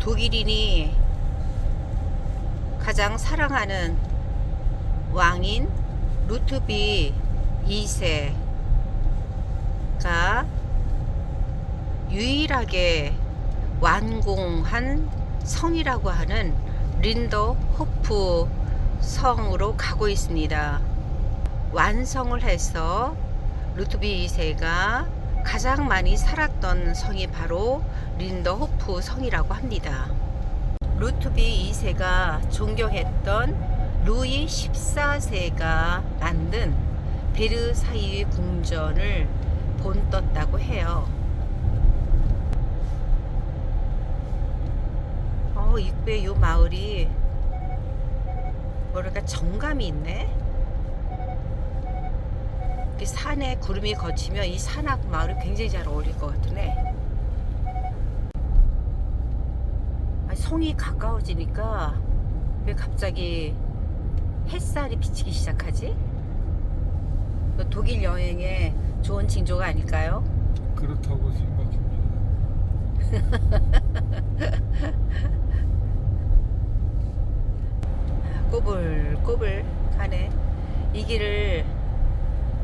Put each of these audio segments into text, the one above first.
독일인이 가장 사랑하는 왕인 루트비 2세가 유일하게 완공한 성이라고 하는 린더호프 성으로 가고 있습니다. 완성을 해서 루트비 2세가 가장 많이 살았던 성이 바로 린더호프 성이라고 합니다. 루트비 2세가 존경했던 루이 14세가 만든 베르사유 궁전을 본떴다고 해요. 입구에 이 마을이 뭐랄까 정감이 있네. 산에 구름이 걷히면 이 산하고 마을이 굉장히 잘 어울릴 것 같으네. 성이 가까워지니까 왜 갑자기 햇살이 비치기 시작하지? 독일 여행에 좋은 징조가 아닐까요? 그렇다고 생각합니다. 꼬불꼬불 가네. 이 길을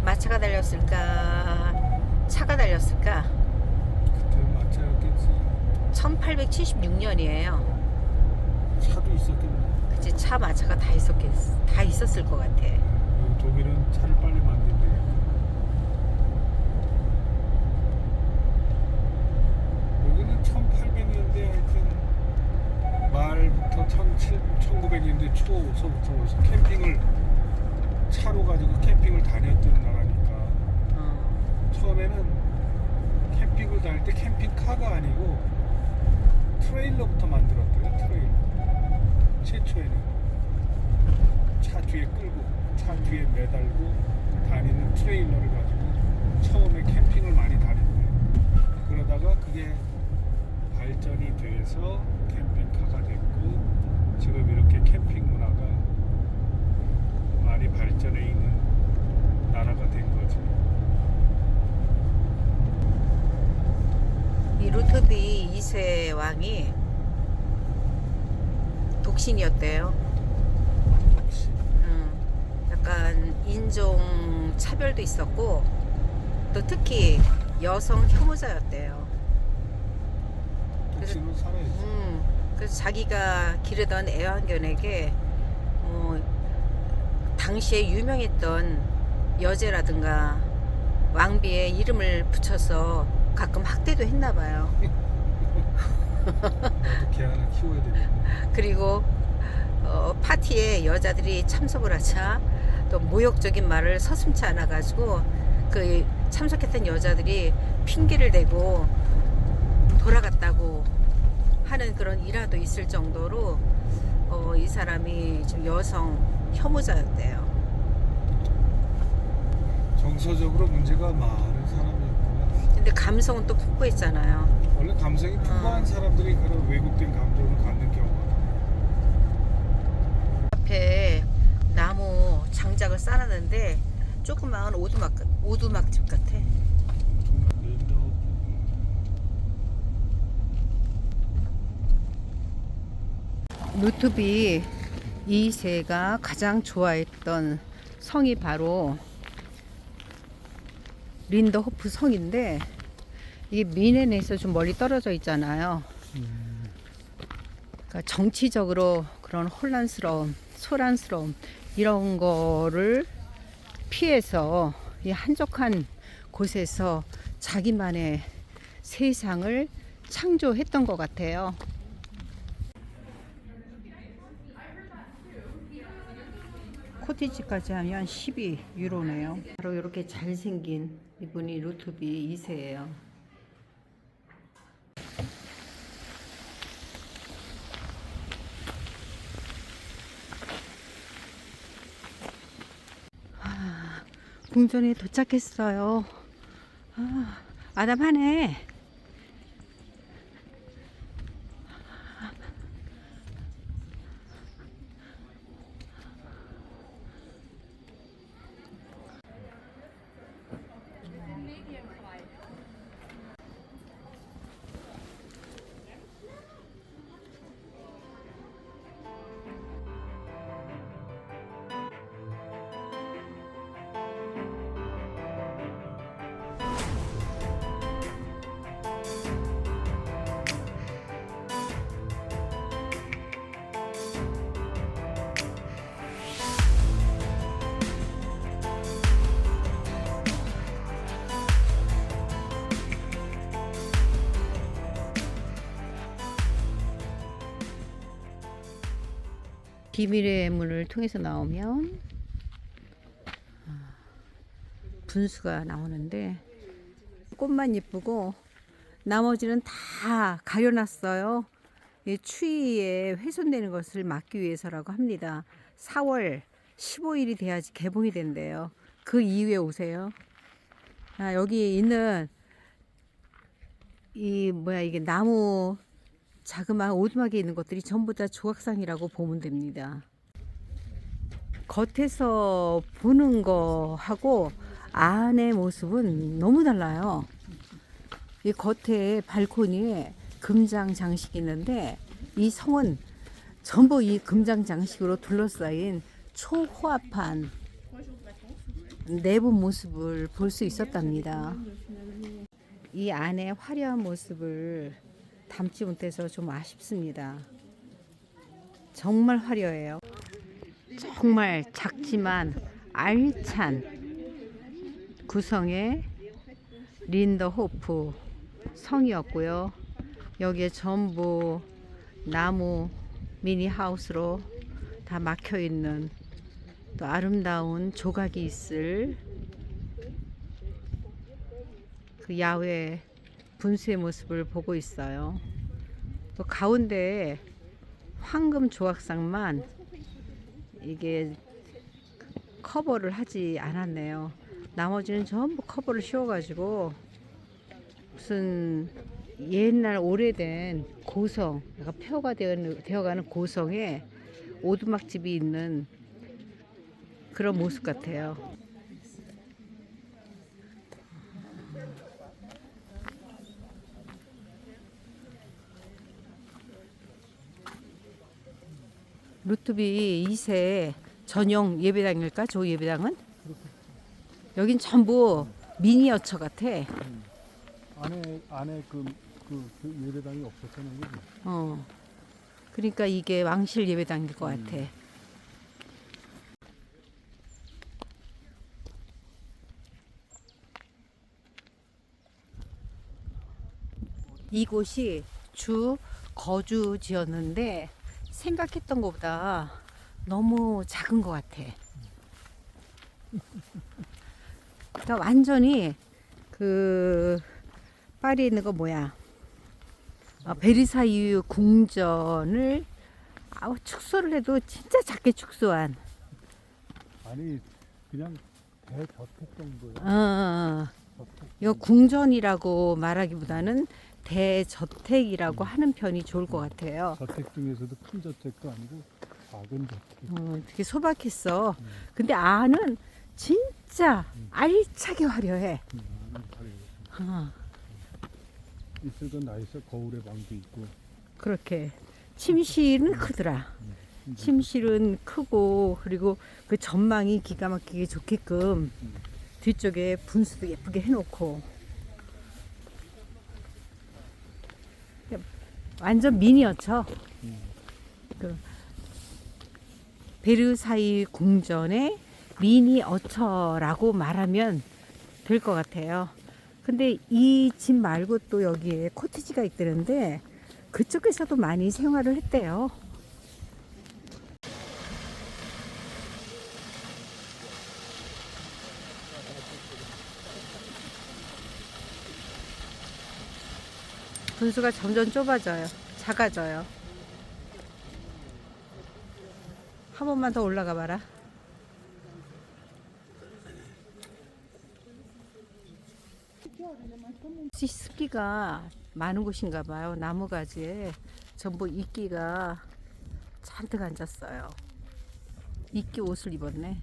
마차가 달렸을까 차가 달렸을까? 그때 마차였겠지. 1876년이에요. 차도 있었겠네. 그치, 차 마차가 다 있었을 것 같아. 독일은 차를 빨리 만든대. 여기는 1800년대 하여튼 말부터 1900년대 초서부터 벌써 캠핑을 차로 가지고 캠핑을 다녔던 나라니까. 처음에는 캠핑을 다닐 때 캠핑카가 아니고 트레일러부터 만들었대요. 트레일러. 최초에는 차 뒤에 끌고 차 뒤에 매달고 다니는 트레일러를 가지고 처음에 캠핑을 많이 다녔대요. 그러다가 그게 발전이 돼서 캠핑카가 됐고 지금 이렇게 캠핑 문화가 많이 발전해 있는 나라가 된 거죠. 이 루트비 2세 왕이 독신이었대요. 약간 인종 차별도 있었고 또 특히 여성 혐오자였대요. 독신으로 살아야지. 그래서 자기가 기르던 애완견에게 당시에 유명했던 여제라든가 왕비의 이름을 붙여서 가끔 학대도 했나 봐요. 나도 개 하나 키워야 되겠네. 그리고 파티에 여자들이 참석을 하자 또 모욕적인 말을 서슴지 않아 가지고 그 참석했던 여자들이 핑계를 대고 돌아갔다고 하는 그런 일화도 있을 정도로 이 사람이 좀 여성 혐오자였대요. 정서적으로 문제가 많은 사람이었구나. 근데 감성은 또 풍부했잖아요. 원래 감성이 풍부한 사람들이 그런 왜곡된 감정을 갖는 경우가 앞에 나무 장작을 쌓았는데 조그마한 오두막집 같아. 루트비 2세가 가장 좋아했던 성이 바로 린더호프 성인데 이게 미넨에서 좀 멀리 떨어져 있잖아요. 그러니까 정치적으로 그런 혼란스러움, 소란스러움 이런 거를 피해서 이 한적한 곳에서 자기만의 세상을 창조했던 것 같아요. 코티지까지 하면 12유로네요. 바로 이렇게 잘생긴 이분이 루트비 2세예요. 궁전에 도착했어요. 아담하네. 비밀의 문을 통해서 나오면 분수가 나오는데 꽃만 예쁘고 나머지는 다 가려놨어요. 이 추위에 훼손되는 것을 막기 위해서라고 합니다. 4월 15일이 돼야지 개봉이 된대요. 그 이후에 오세요. 여기 있는 이게 나무 자그마한 오두막에 있는 것들이 전부 다 조각상이라고 보면 됩니다. 겉에서 보는 거하고 안의 모습은 너무 달라요. 이 겉에 발코니에 금장 장식이 있는데 이 성은 전부 이 금장 장식으로 둘러싸인 초호화판 내부 모습을 볼 수 있었답니다. 이 안의 화려한 모습을 담지 못해서 좀 아쉽습니다. 정말 화려해요. 정말 작지만 알찬 구성의 린더호프 성이었고요. 여기에 전부 나무 미니하우스로 다 막혀있는 또 아름다운 조각이 있을 그 야외 분수의 모습을 보고 있어요. 또 가운데 황금 조각상만 이게 커버를 하지 않았네요. 나머지는 전부 커버를 씌워가지고 무슨 옛날 오래된 고성, 약간 폐허가 되어가는 고성에 오두막집이 있는 그런 모습 같아요. 루트비 2세 전용 예배당일까? 저 예배당은? 여긴 전부 미니어처 같아. 안에 그 예배당이 없었잖아요. 그러니까 이게 왕실 예배당일 것 같아. 이곳이 주 거주지였는데 생각했던 것보다 너무 작은 것 같아. 그러니까 완전히 그 파리에 있는 거 뭐야? 베르사유 궁전을 축소를 해도 진짜 작게 축소한. 아니 그냥 대저택 정도야. 이거 궁전이라고 말하기보다는 대저택이라고 하는 편이 좋을 것 같아요. 저택 중에서도 큰 저택도 아니고 작은 저택. 되게 소박했어. 근데 안은 진짜 알차게 화려해. 있을 건 다 있어. 거울에 방도 있고. 그렇게 침실은 크더라. 침실은 크고 그리고 그 전망이 기가 막히게 좋게끔 뒤쪽에 분수도 예쁘게 해놓고 완전 미니어처. 그 베르사유 궁전의 미니어처라고 말하면 될 것 같아요. 근데 이 집 말고 또 여기에 코티지가 있다는데 그쪽에서도 많이 생활을 했대요. 분수가 점점 좁아져요. 작아져요. 한 번만 더 올라가 봐라. 습기가 많은 곳인가 봐요. 나무가지에 전부 이끼가 잔뜩 앉았어요. 이끼 옷을 입었네.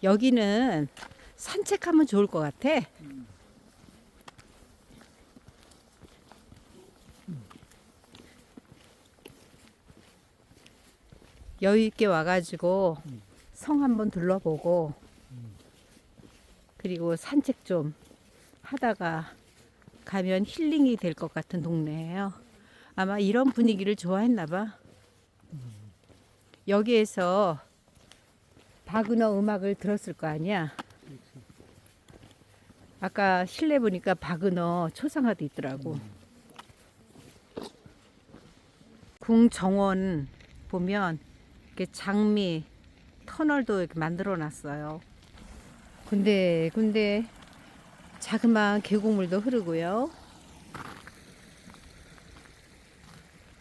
여기는 산책하면 좋을 것 같아. 여유 있게 와가지고 성 한번 둘러보고 그리고 산책 좀 하다가 가면 힐링이 될 것 같은 동네예요. 아마 이런 분위기를 좋아했나 봐. 여기에서 바그너 음악을 들었을 거 아니야. 아까 실내 보니까 바그너 초상화도 있더라고. 궁 정원 보면 이렇게 장미 터널도 이렇게 만들어 놨어요. 근데 자그마한 계곡물도 흐르고요.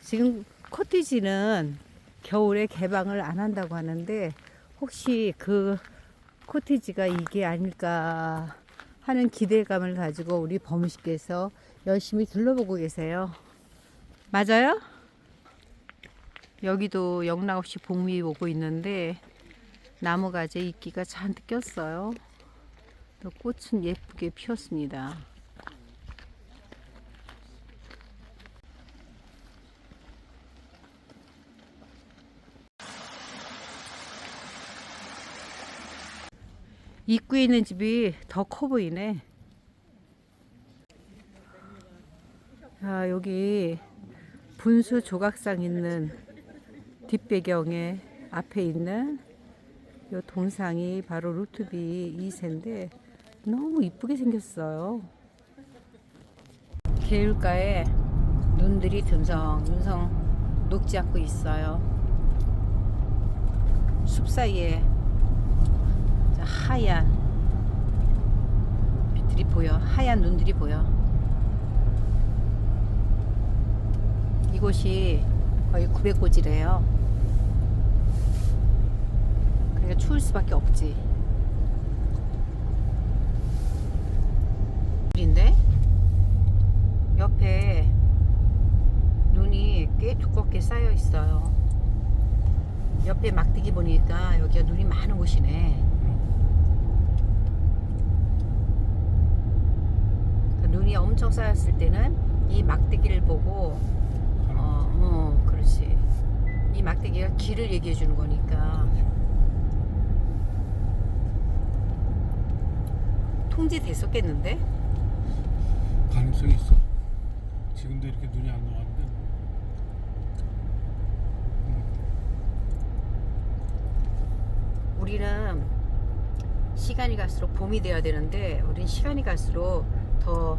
지금 코티지는 겨울에 개방을 안 한다고 하는데 혹시 그 코티지가 이게 아닐까 하는 기대감을 가지고 우리 범씨께서 열심히 둘러보고 계세요. 맞아요? 여기도 영락없이 봄이 오고 있는데 나무가지에 이끼가 잔뜩 꼈어요. 또 꽃은 예쁘게 피었습니다. 입구에 있는 집이 더 커 보이네. 자, 여기 분수 조각상 있는 뒷배경에 앞에 있는 이 동상이 바로 루트비 2세인데 너무 이쁘게 생겼어요. 개울가에 눈들이 듬성듬성 녹지 않고 있어요. 숲 사이에 하얀 빛들이 보여. 하얀 눈들이 보여. 이곳이 거의 900고지래요. 그러니까 추울 수밖에 없지. 인데 옆에 눈이 꽤 두껍게 쌓여 있어요. 옆에 막대기 보니까 여기가 눈이 많은 곳이네. 눈이 엄청 쌓였을 때는 이 막대기를 보고 그렇지. 이 막대기가 길을 얘기해 주는 거니까. 통제됐었겠는데? 가능성이 있어. 지금도 이렇게 눈이 안 녹았는데. 우리는 시간이 갈수록 봄이 돼야 되는데 우린 시간이 갈수록 더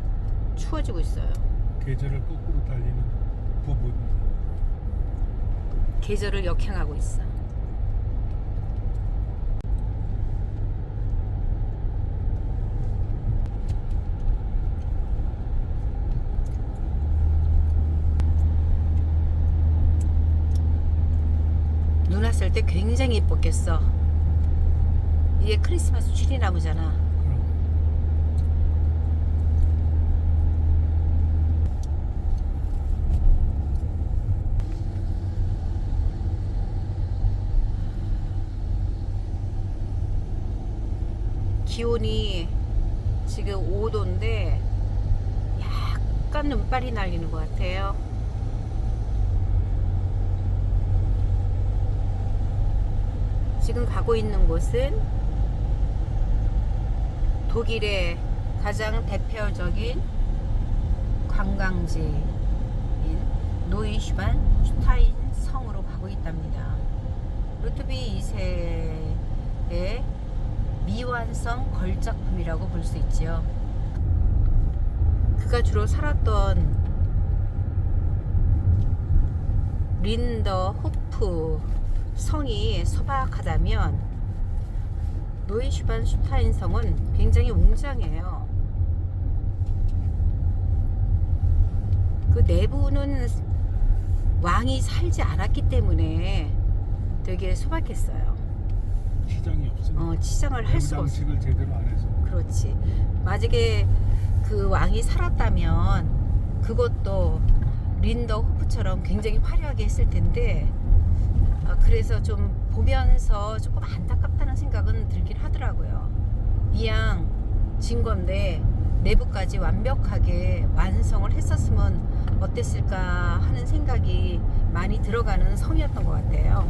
추워지고 있어요. 계절을 거꾸로 달리는 부분. 계절을 역행하고 있어. 눈 왔을 때 굉장히 예뻤겠어. 이게 크리스마스 추리나무잖아. 기온이 지금 5도인데 약간 눈발이 날리는 것 같아요. 지금 가고 있는 곳은 독일의 가장 대표적인 관광지인 노이슈반슈타인 성으로 가고 있답니다. 루트비 2세의 미완성 걸작품이라고 볼 수 있지요. 그가 주로 살았던 린더호프 성이 소박하다면 노이슈반슈타인 성은 굉장히 웅장해요. 그 내부는 왕이 살지 않았기 때문에 되게 소박했어요. 치장이 없으니까. 치장을 할 수가 없어. 장식을 제대로 안 해서. 그렇지. 만약에 그 왕이 살았다면 그것도 린더 호프처럼 굉장히 화려하게 했을 텐데 그래서 좀 보면서 조금 안타깝다는 생각은 들긴 하더라고요. 이왕 진 건데 내부까지 완벽하게 완성을 했었으면 어땠을까 하는 생각이 많이 들어가는 성이었던 것 같아요.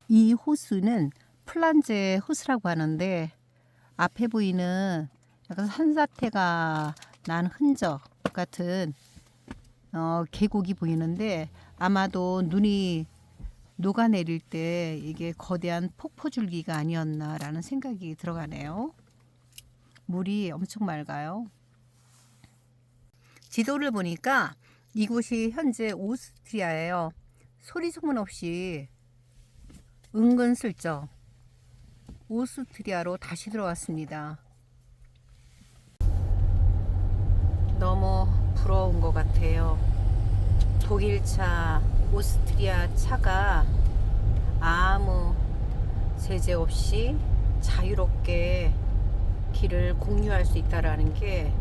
이 호수는 플란제 호수라고 하는데 앞에 보이는 약간 산사태가 난 흔적 같은 계곡이 보이는데 아마도 눈이 녹아내릴 때 이게 거대한 폭포줄기가 아니었나라는 생각이 들어가네요. 물이 엄청 맑아요. 지도를 보니까 이곳이 현재 오스트리아예요. 소리 소문 없이 은근슬쩍 오스트리아로 다시 들어왔습니다. 너무 부러운 것 같아요. 독일차, 오스트리아 차가 아무 제재 없이 자유롭게 길을 공유할 수 있다라는 게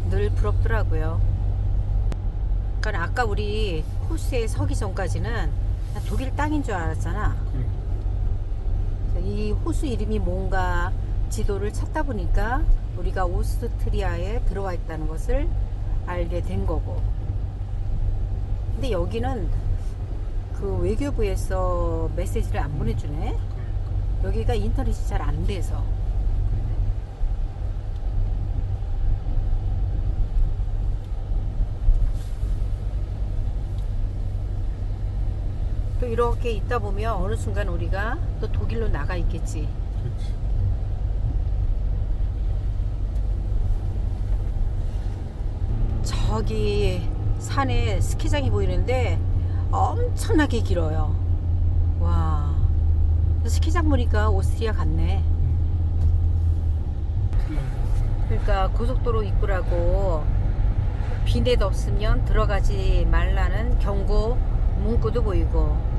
늘 부럽더라고요. 그러니까 아까 우리 호수에 서기 전까지는 독일 땅인 줄 알았잖아. 이 호수 이름이 뭔가 지도를 찾다 보니까 우리가 오스트리아에 들어와 있다는 것을 알게 된 거고. 근데 여기는 그 외교부에서 메시지를 안 보내주네. 여기가 인터넷이 잘 안 돼서. 또 이렇게 있다 보면 어느 순간 우리가 또 독일로 나가 있겠지. 그렇지. 저기 산에 스키장이 보이는데 엄청나게 길어요. 와, 스키장 보니까 오스트리아 같네. 그러니까 고속도로 입구라고 비넷 없으면 들어가지 말라는 경고 문구도 보이고.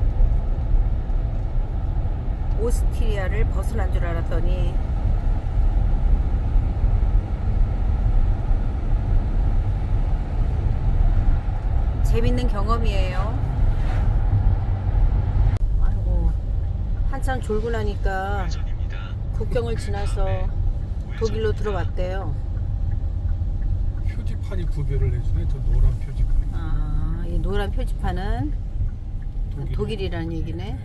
오스트리아를 벗어난 줄 알았더니 재밌는 경험이에요. 아이고, 한참 졸고 나니까 국경을 지나서 독일로 들어왔대요. 표지판이 구별을 해주네. 저 노란 표지판. 아, 이 노란 표지판은 독일이라는 얘기네.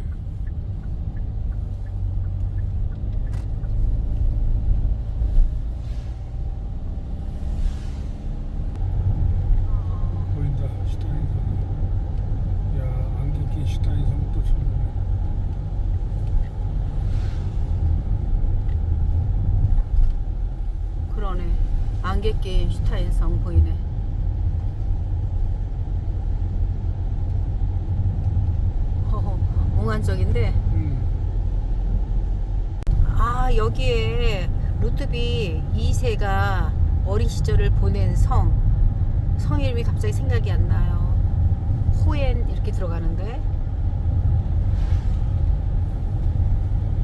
보인다. 슈타인성. 야, 안개 낀 슈타인성 또 처음 보네. 그러네. 안개 낀 슈타인성 보이네. 허허, 몽환적인데. 아, 여기에 루트비 2세가 어린 시절을 보낸 성 이름이 갑자기 생각이 안 나요. 호엔 이렇게 들어가는데.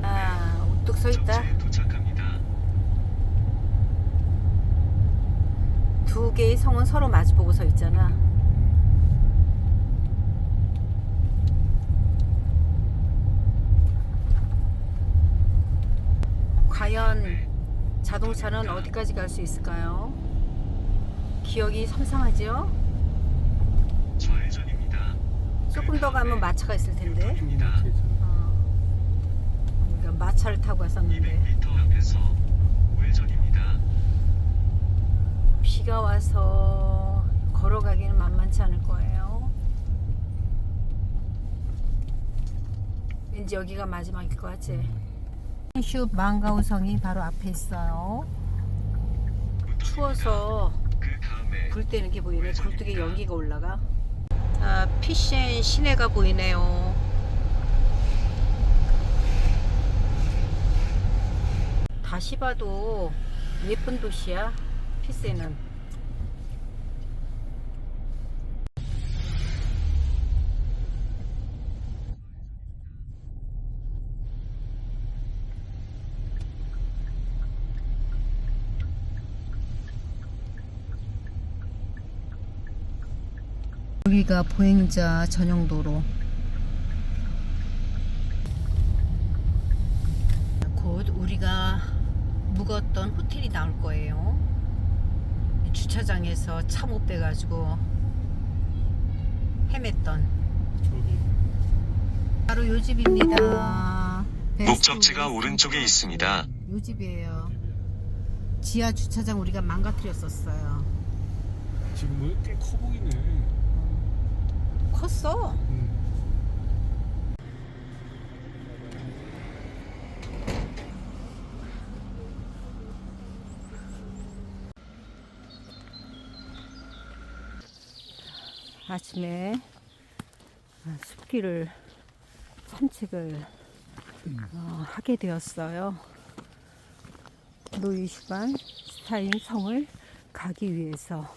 아, 우뚝 서 있다. 두 개의 성은 서로 마주보고 서 있잖아. 과연 자동차는 어디까지 갈 수 있을까요? 기억이 삼삼하죠? 조금 더 가면 마차가 있을 텐데. 우리가 마차를 타고 갔었는데. 비가 와서 걸어가기는 만만치 않을 거예요. 왠지 여기가 마지막일 것 같지? 슈 망가우성이 바로 앞에 있어요. 추워서 불 때는 게 보이네. 굴뚝에 연기가 올라가. 아, 피셴 시내가 보이네요. 다시 봐도 예쁜 도시야, 피셴은. 여기가 보행자 전용 도로. 곧 우리가 묵었던 호텔이 나올 거예요. 주차장에서 차 못 빼가지고 헤맸던. 저기. 바로 요 집입니다. 목적지가 오른쪽에 있습니다. 요 집이에요. 지하 주차장 우리가 망가뜨렸었어요. 지금은 꽤 커 보이네. 컸어. 아침에 숲길을 산책을 하게 되었어요. 노이슈반슈타인 성을 가기 위해서.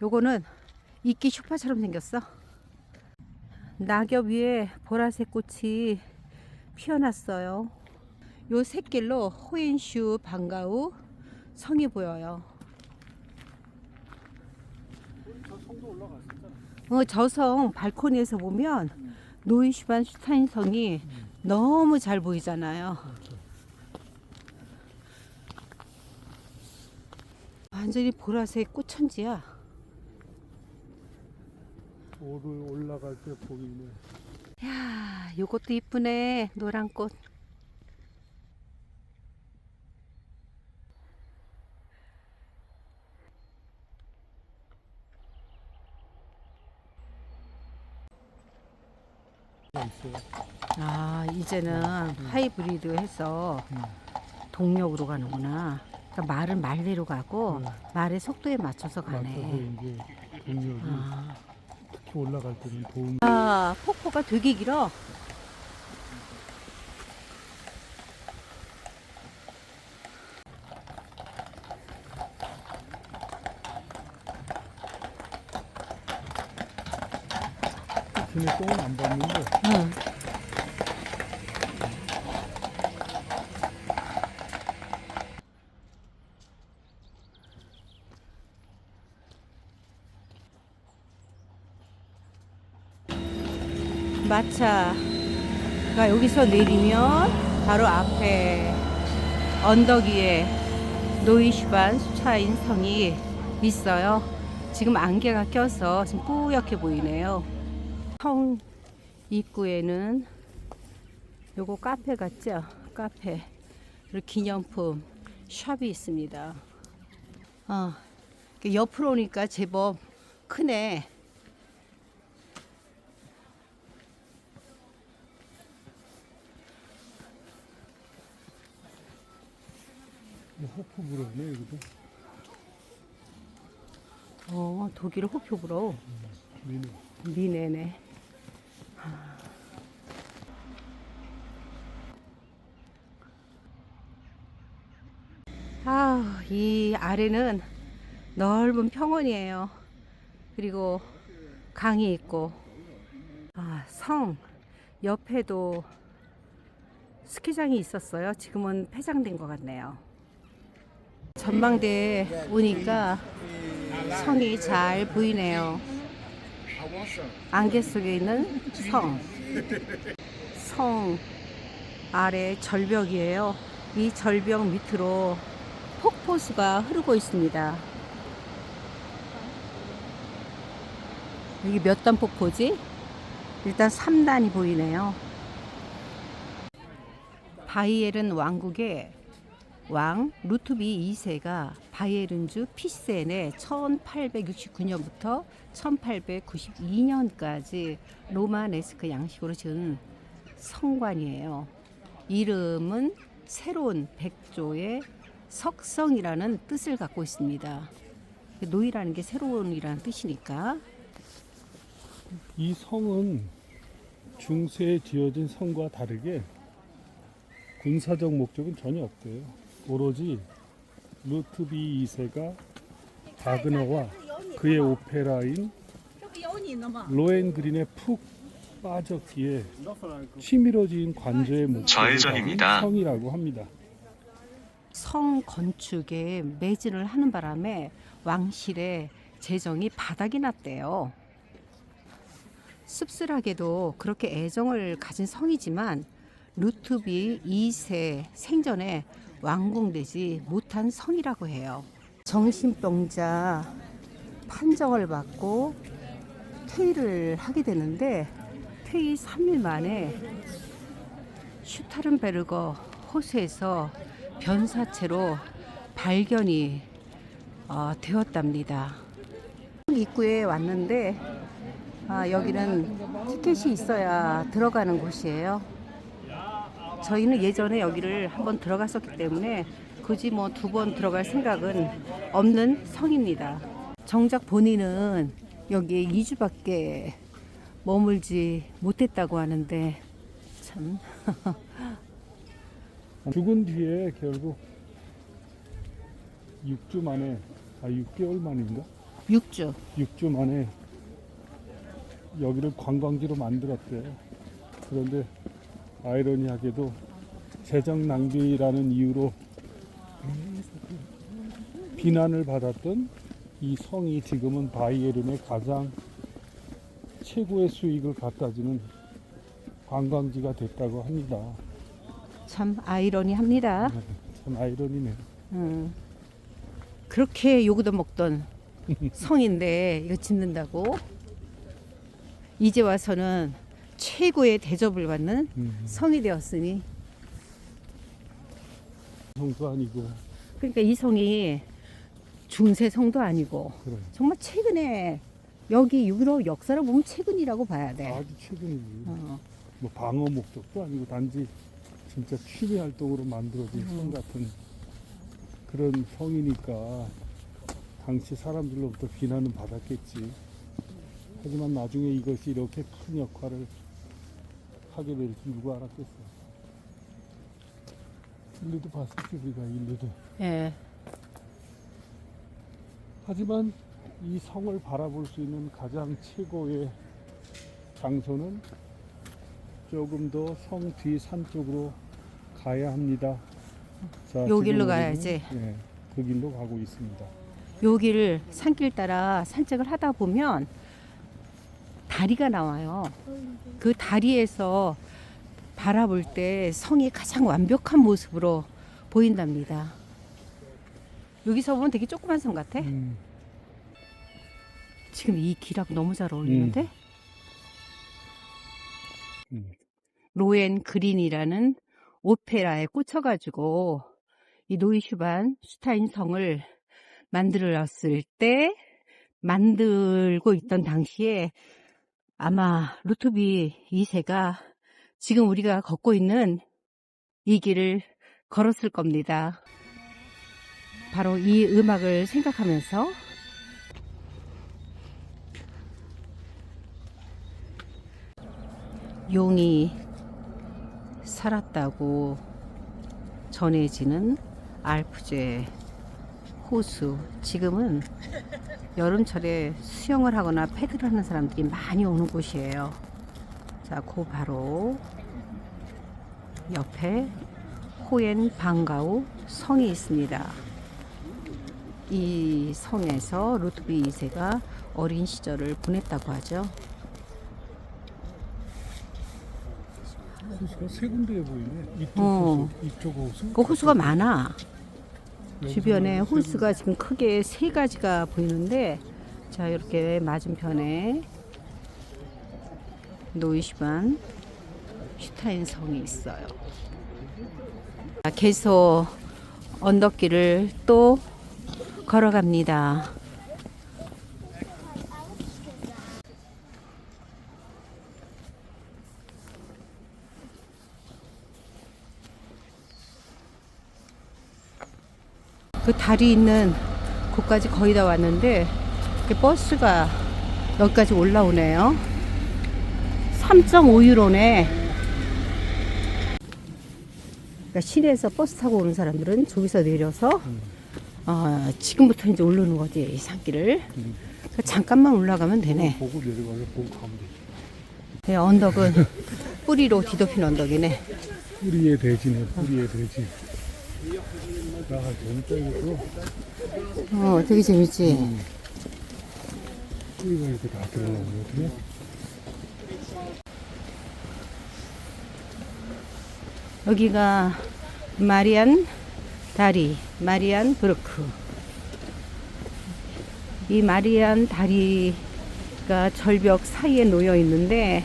요거는 이끼 슈파처럼 생겼어. 낙엽 위에 보라색 꽃이 피어났어요. 요 샛길로 호엔슈 방가우 성이 보여요. 저 성도 올라갔었잖아. 저 성 발코니에서 보면 노이슈반슈타인 성이 너무 잘 보이잖아요. 완전히 보라색 꽃천지야. 오를 올라갈 때 보이네. 야, 요것도 이쁘네. 노란 꽃. 있어요. 아, 이제는 하이브리드 해서 동력으로 가는구나. 그러니까 말은 말대로 가고 말의 속도에 맞춰서 맞춰서 가네. 이제 동력이 특히 올라갈 때는 도움. 아, 폭포가 되게 길어. 걔네 똥은 안 봤는데. 응. 마차가 여기서 내리면 바로 앞에 언덕 위에 노이슈반슈타인 성이 있어요. 지금 안개가 껴서 지금 뿌옇게 보이네요. 성 입구에는 요거 카페 같죠? 카페 그리고 기념품 샵이 있습니다. 옆으로 오니까 제법 크네. 호프브로네 여기도. 독일 호표브로 미네. 미네네. 이 아래는 넓은 평원이에요. 그리고 강이 있고, 성 옆에도 스키장이 있었어요. 지금은 폐장된 것 같네요. 전망대에 오니까 성이 잘 보이네요. 안개 속에 있는 성 아래 절벽이에요. 이 절벽 밑으로 폭포수가 흐르고 있습니다. 여기 몇 단 폭포지? 일단 3단이 보이네요. 바이에른 왕국의 왕 루트비 2세가 바이에른주 피센에 1869년부터 1892년까지 로마네스크 양식으로 지은 성관이에요. 이름은 새로운 백조의 석성이라는 뜻을 갖고 있습니다. 노이라는 게 새로운이라는 뜻이니까. 이 성은 중세에 지어진 성과 다르게 군사적 목적은 전혀 없대요. 오로지 루트비 2세가 바그너와 그의 오페라인 로헨그린에 푹 빠졌기에 취미로 지은 관저의 목적을 좌회전입니다. 가진 성이라고 합니다. 성 건축에 매진을 하는 바람에 왕실의 재정이 바닥이 났대요. 씁쓸하게도 그렇게 애정을 가진 성이지만 루트비 2세 생전에 완공되지 못한 성이라고 해요. 정신병자 판정을 받고 퇴위를 하게 되는데 퇴위 3일 만에 슈타른베르거 호수에서 변사체로 발견이 되었답니다. 입구에 왔는데 여기는 티켓이 있어야 들어가는 곳이에요. 저희는 예전에 여기를 한번 들어갔었기 때문에 굳이 뭐 2번 들어갈 생각은 없는 성입니다. 정작 본인은 여기에 2주밖에 머물지 못했다고 하는데 참 죽은 뒤에 결국 6주 만에 6개월 만인가? 6주 6주 만에 여기를 관광지로 만들었대요. 그런데 아이러니하게도 재정 낭비라는 이유로 비난을 받았던 이 성이 지금은 바이에른의 가장 최고의 수익을 갖다주는 관광지가 됐다고 합니다. 참 아이러니합니다. 참 아이러니네요. 그렇게 요구도 먹던 성인데 이거 짓는다고 이제 와서는 최고의 대접을 받는 성이 되었으니 성도 아니고 그러니까 이 성이 중세 성도 아니고 그래. 정말 최근에 여기 유럽 역사를 보면 최근이라고 봐야 돼. 아주 최근이지. 어. 뭐 방어 목적도 아니고 단지 진짜 취미 활동으로 만들어진 성 같은 그런 성이니까 당시 사람들로부터 비난은 받았겠지. 하지만 나중에 이것이 이렇게 큰 역할을 하게 될 줄 누가 알았겠어. 일루도 봤었지 우리가 일루도. 예. 하지만 이 성을 바라볼 수 있는 가장 최고의 장소는 조금 더 성 뒤 산 쪽으로 가야 합니다. 자, 요 길로 지금 우리는, 가야지. 예, 그 길로 가고 있습니다. 여기를 산길 따라 산책을 하다 보면 다리가 나와요. 그 다리에서 바라볼 때 성이 가장 완벽한 모습으로 보인답니다. 여기서 보면 되게 조그만 성 같아. 지금 이 길하고 너무 잘 어울리는데? 로엔 그린이라는 오페라에 꽂혀가지고 이 노이슈반 슈타인 성을 만들었을 때 만들고 있던 당시에 아마 루트비 2세가 지금 우리가 걷고 있는 이 길을 걸었을 겁니다. 바로 이 음악을 생각하면서 용이 살았다고 전해지는 알프제 호수. 지금은 여름철에 수영을 하거나 패드를 하는 사람들이 많이 오는 곳이에요. 자, 그 바로 옆에 호엔 방가우 성이 있습니다. 이 성에서 루트비 2세가 어린 시절을 보냈다고 하죠. 호수가 세 군데에 보이네. 이쪽 어. 호수, 이쪽 호수. 그 호수가 많아. 여기서 주변에 세 호수가 지금 크게 3가지가 보이는데, 자, 이렇게 맞은편에 노이슈반 슈타인 성이 있어요. 계속 언덕길을 또 걸어갑니다. 그 다리 있는 곳까지 거의 다 왔는데 이렇게 버스가 여기까지 올라오네요. 3.5유로네. 그러니까 시내에서 버스 타고 오는 사람들은 저기서 내려서 지금부터 이제 오르는 거지, 이 산길을. 그러니까 잠깐만 올라가면 되네. 보고 내려가서 보고 가면 돼. 네, 언덕은 뿌리로 뒤덮인 언덕이네. 뿌리의 대지네, 뿌리의 대지. 야, 재밌다 이것도. 되게 재밌지. 뿌리가 이렇게 다 들어가거든요. 여기가 마리안 다리, 마리안 브루크. 이 마리안 다리가 절벽 사이에 놓여 있는데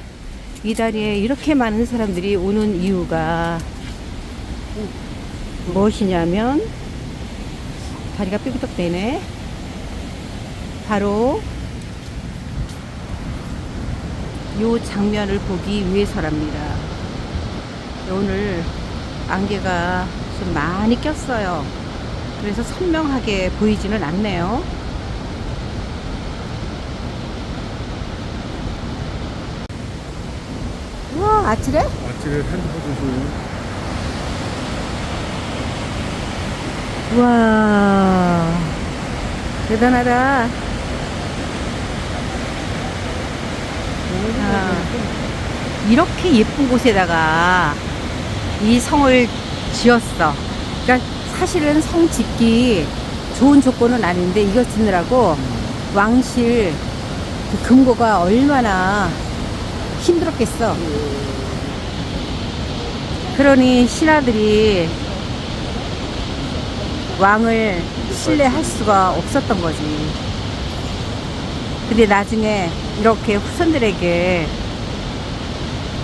이 다리에 이렇게 많은 사람들이 오는 이유가 무엇이냐면, 다리가 삐끗되네. 바로 요 장면을 보기 위해서랍니다. 오늘 안개가 좀 많이 꼈어요. 그래서 선명하게 보이지는 않네요. 우와, 아찔해? 아침에 핸드폰 주세요. 우와, 대단하다. 이렇게 예쁜 곳에다가 이 성을 지었어. 그러니까 사실은 성 짓기 좋은 조건은 아닌데 이거 짓느라고 왕실 그 금고가 얼마나 힘들었겠어. 그러니 신하들이 왕을 신뢰할 수가 없었던 거지. 근데 나중에 이렇게 후손들에게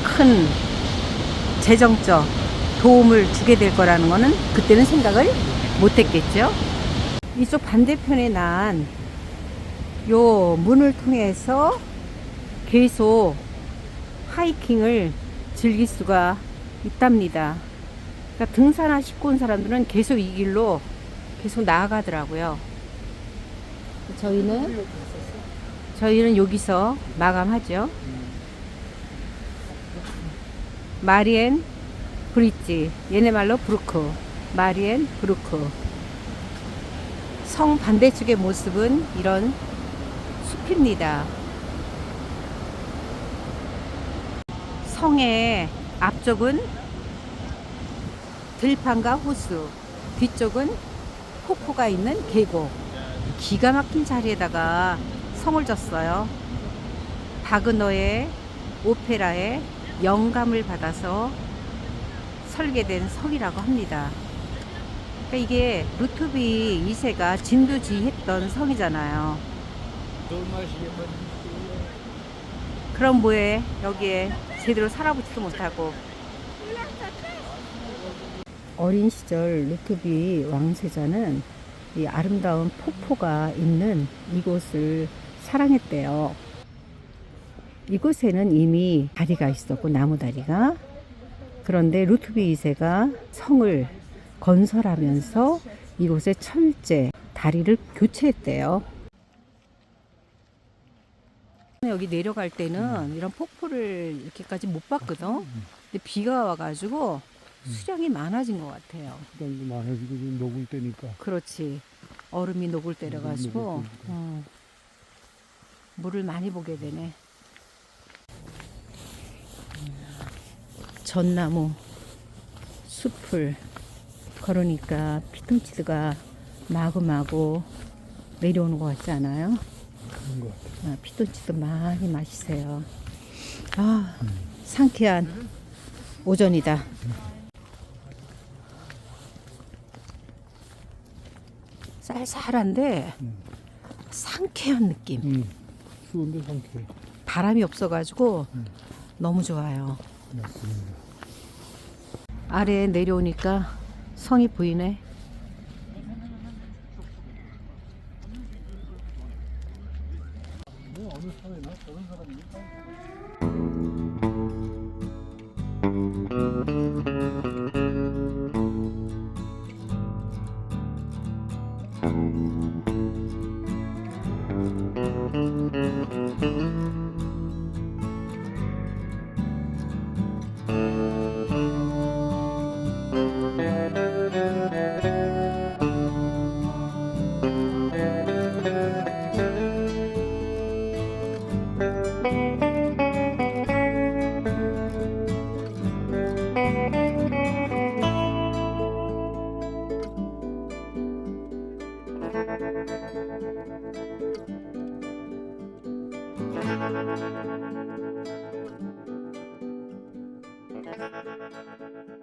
큰 재정적 도움을 주게 될 거라는 거는 그때는 생각을 못 했겠죠. 이쪽 반대편에 난 요 문을 통해서 계속 하이킹을 즐길 수가 있답니다. 그러니까 등산하시고 온 사람들은 계속 이 길로 계속 나아가더라고요. 저희는 여기서 마감하죠. 마리엔 브릿지, 얘네 말로 브루크, 마리엔 브루크. 성 반대쪽의 모습은 이런 숲입니다. 성의 앞쪽은 들판과 호수, 뒤쪽은 폭포가 있는 계곡. 기가 막힌 자리에다가 성을 졌어요. 바그너의 오페라에 영감을 받아서 설계된 성이라고 합니다. 그러니까 이게 루트비 2세가 진두지휘했던 성이잖아요. 그럼 뭐해? 여기에 제대로 살아보지도 못하고. 어린 시절 루트비 왕세자는 이 아름다운 폭포가 있는 이곳을 사랑했대요. 이곳에는 이미 다리가 있었고, 나무 다리가. 그런데 루트비 2세가 성을 건설하면서 이곳에 철제 다리를 교체했대요. 여기 내려갈 때는 이런 폭포를 이렇게까지 못 봤거든. 근데 비가 와가지고 수량이 많아진 것 같아요. 수량도 많아지고 지금 녹을 때니까. 그렇지. 얼음이 녹을 때려가지고 물을 많이 보게 되네. 전나무 숲을 걸으니까 피톤치드가 마구마구 내려오는 것 같지 않아요? 그런 것 같아요. 피톤치드 많이 마시세요. 상쾌한 오전이다. 쌀쌀한데 상쾌한 느낌. 추운데 상쾌해. 바람이 없어가지고 너무 좋아요. 맞습니다. 아래에 내려오니까 성이 보이네. 어느 사회나 저런 사람이 Thank you.